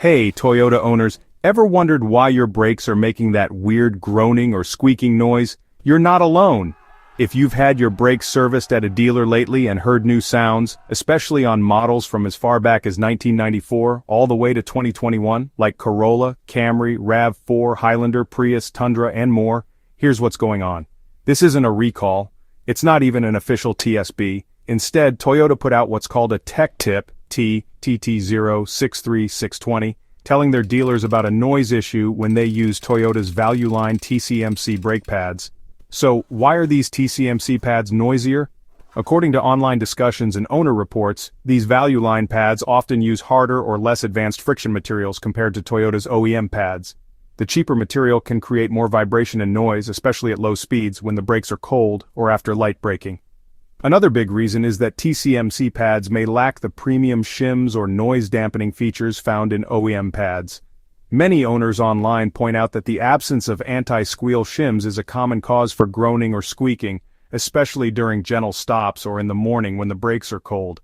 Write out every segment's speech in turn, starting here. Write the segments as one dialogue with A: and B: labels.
A: Hey, Toyota owners, ever wondered why your brakes are making that weird groaning or squeaking noise? You're not alone. If you've had your brakes serviced at a dealer lately and heard new sounds, especially on models from as far back as 1994 all the way to 2021, like Corolla, Camry, RAV4, Highlander, Prius, Tundra, and more, here's what's going on. This isn't a recall. It's not even an official TSB. Instead, Toyota put out what's called a tech tip, TT063620, telling their dealers about a noise issue when they use Toyota's value line TCMC brake pads. So, why are these TCMC pads noisier? According to online discussions and owner reports, these value line pads often use harder or less advanced friction materials compared to Toyota's OEM pads. The cheaper material can create more vibration and noise, especially at low speeds when the brakes are cold or after light braking. Another big reason is that TCMC pads may lack the premium shims or noise dampening features found in OEM pads. Many owners online point out that the absence of anti-squeal shims is a common cause for groaning or squeaking, especially during gentle stops or in the morning when the brakes are cold.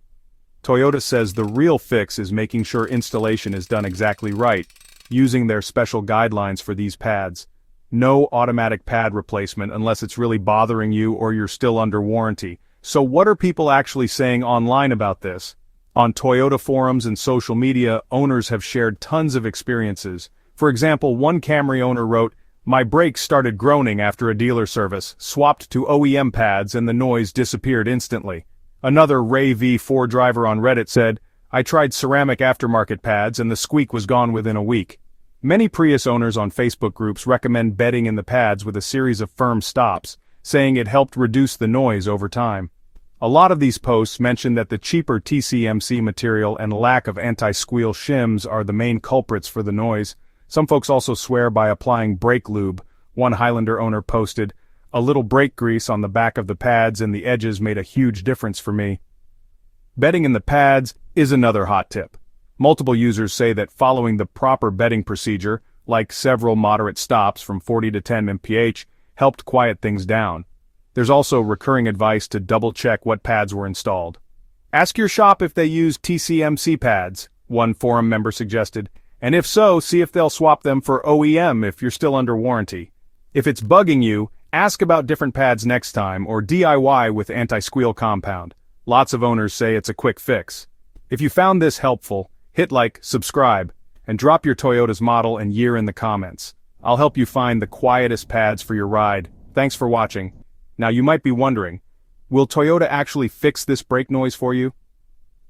A: Toyota says the real fix is making sure installation is done exactly right, using their special guidelines for these pads. No automatic pad replacement unless it's really bothering you or you're still under warranty. So what are people actually saying online about this? On Toyota forums and social media, owners have shared tons of experiences. For example, one Camry owner wrote, "My brakes started groaning after a dealer service, swapped to OEM pads and the noise disappeared instantly." Another Ray V4 driver on Reddit said, "I tried ceramic aftermarket pads and the squeak was gone within a week." Many Prius owners on Facebook groups recommend bedding in the pads with a series of firm stops, saying it helped reduce the noise over time. A lot of these posts mention that the cheaper TCMC material and lack of anti-squeal shims are the main culprits for the noise. Some folks also swear by applying brake lube. One Highlander owner posted, "A little brake grease on the back of the pads and the edges made a huge difference for me." Bedding in the pads is another hot tip. Multiple users say that following the proper bedding procedure, like several moderate stops from 40 to 10 mph, helped quiet things down. There's also recurring advice to double-check what pads were installed. Ask your shop if they use TCMC pads, one forum member suggested, and if so, see if they'll swap them for OEM if you're still under warranty. If it's bugging you, ask about different pads next time or DIY with anti-squeal compound. Lots of owners say it's a quick fix. If you found this helpful, hit like, subscribe, and drop your Toyota's model and year in the comments. I'll help you find the quietest pads for your ride. Thanks for watching. Now you might be wondering, will Toyota actually fix this brake noise for you?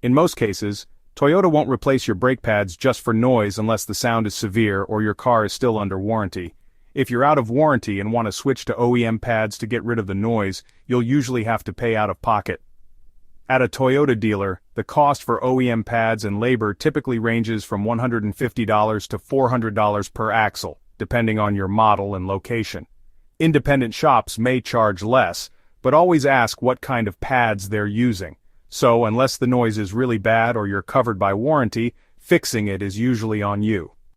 A: In most cases, Toyota won't replace your brake pads just for noise unless the sound is severe or your car is still under warranty. If you're out of warranty and want to switch to OEM pads to get rid of the noise, you'll usually have to pay out of pocket. At a Toyota dealer, the cost for OEM pads and labor typically ranges from $150 to $400 per axle, depending on your model and location. Independent shops may charge less, but always ask what kind of pads they're using. So unless the noise is really bad or you're covered by warranty, fixing it is usually on you.